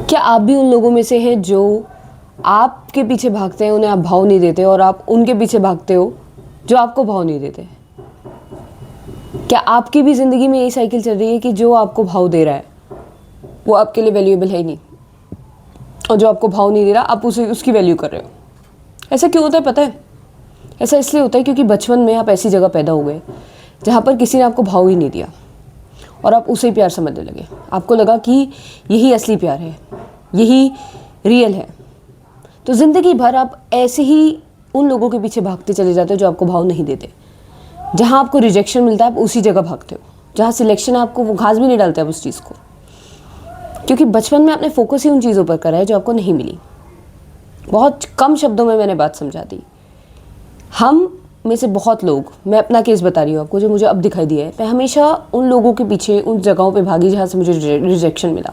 क्या आप भी उन लोगों में से हैं जो आपके पीछे भागते हैं, उन्हें आप भाव नहीं देते, और आप उनके पीछे भागते हो जो आपको भाव नहीं देते? क्या आपकी भी ज़िंदगी में यही साइकिल चल रही है कि जो आपको भाव दे रहा है वो आपके लिए वैल्यूएबल है ही नहीं, और जो आपको भाव नहीं दे रहा आप उसे उसकी वैल्यू कर रहे हो? ऐसा क्यों होता है पता है? ऐसा इसलिए होता है क्योंकि बचपन में आप ऐसी जगह पैदा हो गए जहाँ पर किसी ने आपको भाव ही नहीं दिया और आप उसे प्यार समझने लगे। आपको लगा कि यही असली प्यार है, यही रियल है। तो ज़िंदगी भर आप ऐसे ही उन लोगों के पीछे भागते चले जाते हो जो आपको भाव नहीं देते। जहाँ आपको रिजेक्शन मिलता है आप उसी जगह भागते हो, जहाँ सिलेक्शन है आपको वो घास भी नहीं डालते आप उस चीज़ को, क्योंकि बचपन में आपने फोकस ही उन चीज़ों पर करा है जो आपको नहीं मिली। बहुत कम शब्दों में मैंने बात समझा दी। हम में से बहुत लोग, मैं अपना केस बता रही हूँ आपको, जो मुझे अब दिखाई दिया है, मैं हमेशा उन लोगों के पीछे उन जगहों पे भागी जहाँ से मुझे रिजेक्शन मिला।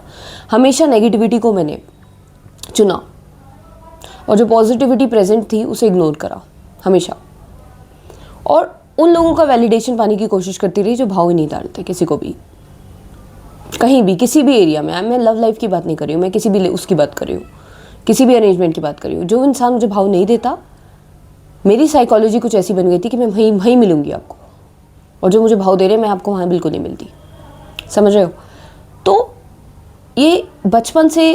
हमेशा नेगेटिविटी को मैंने चुना और जो पॉजिटिविटी प्रेजेंट थी उसे इग्नोर करा हमेशा, और उन लोगों का वैलिडेशन पाने की कोशिश करती रही जो भाव ही नहीं डालते किसी को भी, कहीं भी, किसी भी एरिया में। मैं लव लाइफ की बात नहीं कर रही हूँ, मैं किसी भी उसकी बात कर रही हूँ, किसी भी अरेंजमेंट की बात कर रही हूँ। जो इंसान मुझे भाव नहीं देता, मेरी साइकोलॉजी कुछ ऐसी बन गई थी कि मैं वहीं वहीं मिलूंगी आपको, और जो मुझे भाव दे रहे हैं मैं आपको वहाँ बिल्कुल नहीं मिलती। समझ रहे हो? तो ये बचपन से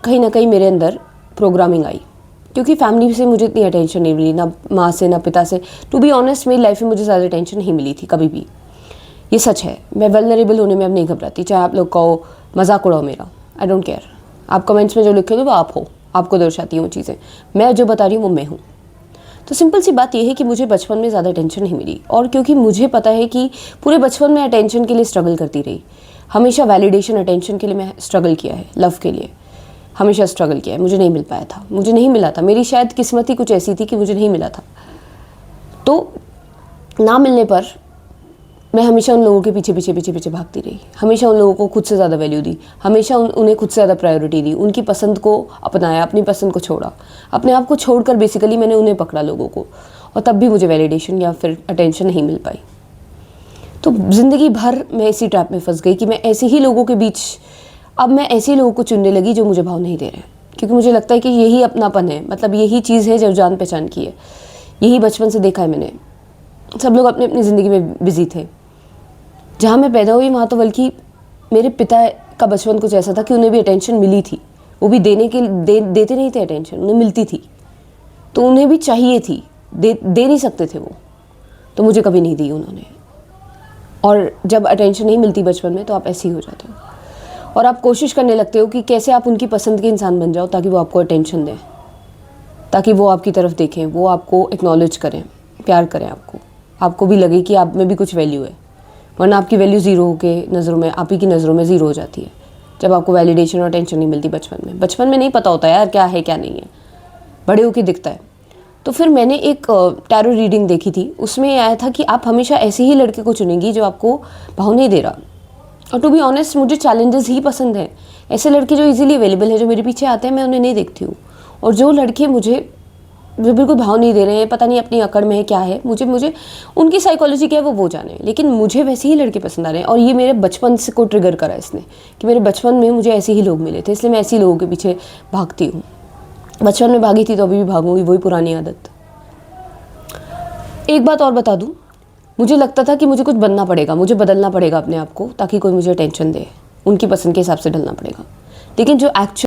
कहीं ना कहीं मेरे अंदर प्रोग्रामिंग आई, क्योंकि फैमिली से मुझे इतनी अटेंशन नहीं मिली, ना माँ से ना पिता से। टू बी ऑनेस्ट मेरी लाइफ में मुझे ज़्यादा अटेंशन नहीं मिली थी कभी भी, ये सच है। मैं वल्नरेबल होने में अब नहीं घबराती, चाहे आप लोग कहो मजाक उड़ाओ मेरा, आई डोंट केयर। आप कमेंट्स में जो लिखे हो वो आप हो, आपको दर्शाती हैं वो चीज़ें। मैं जो बता रही हूँ वो मैं हूँ। तो सिंपल सी बात यह है कि मुझे बचपन में ज़्यादा अटेंशन नहीं मिली, और क्योंकि मुझे पता है कि पूरे बचपन में अटेंशन के लिए स्ट्रगल करती रही। हमेशा वैलिडेशन अटेंशन के लिए मैं स्ट्रगल किया है, लव के लिए हमेशा स्ट्रगल किया है। मुझे नहीं मिल पाया था, मुझे नहीं मिला था। मेरी शायद किस्मत ही कुछ ऐसी थी कि मुझे नहीं मिला था। तो ना मिलने पर मैं हमेशा उन लोगों के पीछे पीछे पीछे पीछे भागती रही। हमेशा उन लोगों को खुद से ज़्यादा वैल्यू दी, हमेशा उन्हें खुद से ज़्यादा प्रायोरिटी दी। उनकी पसंद को अपनाया, अपनी पसंद को छोड़ा, अपने आप को छोड़कर बेसिकली मैंने उन्हें पकड़ा, लोगों को। और तब भी मुझे वैलिडेशन या फिर अटेंशन नहीं मिल पाई। तो ज़िंदगी भर मैं इसी ट्रैप में फंस गई कि मैं ऐसे ही लोगों के बीच, अब मैं ऐसे लोगों को चुनने लगी जो मुझे भाव नहीं दे रहे, क्योंकि मुझे लगता है कि यही अपनापन है, मतलब यही चीज़ है जो जान पहचान की है। यही बचपन से देखा है मैंने। सब लोग अपनी अपनी ज़िंदगी में बिजी थे। जहाँ मैं पैदा हुई वहाँ तो बल्कि मेरे पिता का बचपन कुछ ऐसा था कि उन्हें भी अटेंशन मिली थी, वो भी देते नहीं थे अटेंशन, उन्हें मिलती थी, तो उन्हें भी चाहिए थी, दे नहीं सकते थे वो, तो मुझे कभी नहीं दी उन्होंने। और जब अटेंशन नहीं मिलती बचपन में तो आप ऐसे ही हो जाते हो, और आप कोशिश करने लगते हो कि कैसे आप उनकी पसंद के इंसान बन जाओ ताकि वो आपको अटेंशन दें, ताकि वो आपकी तरफ देखें, वो आपको एक्नॉलेज करें, प्यार करें, आपको भी लगे कि आप में भी कुछ वैल्यू है। वरना आपकी वैल्यू ज़ीरो होके नज़रों में, आप ही की नज़रों में ज़ीरो हो जाती है जब आपको वैलिडेशन और अटेंशन नहीं मिलती बचपन में नहीं पता होता यार क्या है क्या नहीं है, बड़े होके दिखता है। तो फिर मैंने एक टैरो रीडिंग देखी थी, उसमें आया था कि आप हमेशा ऐसे ही लड़के को चुनेंगी जो आपको भाव नहीं दे रहा। और टू बी ऑनेस्ट मुझे चैलेंजेस ही पसंद हैं। ऐसे लड़के जो इजीली अवेलेबल है, जो मेरे पीछे आते हैं, मैं उन्हें नहीं देखती हूँ। और जो लड़के मुझे जो बिल्कुल भाव नहीं दे रहे हैं, पता नहीं अपनी अकड़ में है क्या है, मुझे उनकी साइकोलॉजी क्या है वो जाने, लेकिन मुझे वैसे ही लड़के पसंद आ रहे हैं। और ये मेरे बचपन से को ट्रिगर करा इसने, कि मेरे बचपन में मुझे ऐसे ही लोग मिले थे, इसलिए मैं ऐसे ही लोगों के पीछे भागती हूँ। बचपन में भागी थी तो अभी भी भागूंगी, वही पुरानी आदत। एक बात और बता दूं, मुझे लगता था कि मुझे कुछ बनना पड़ेगा, मुझे बदलना पड़ेगा अपने आप को ताकि कोई मुझे टेंशन दे, उनकी पसंद के हिसाब से ढलना पड़ेगा। लेकिन जो एक्चुअल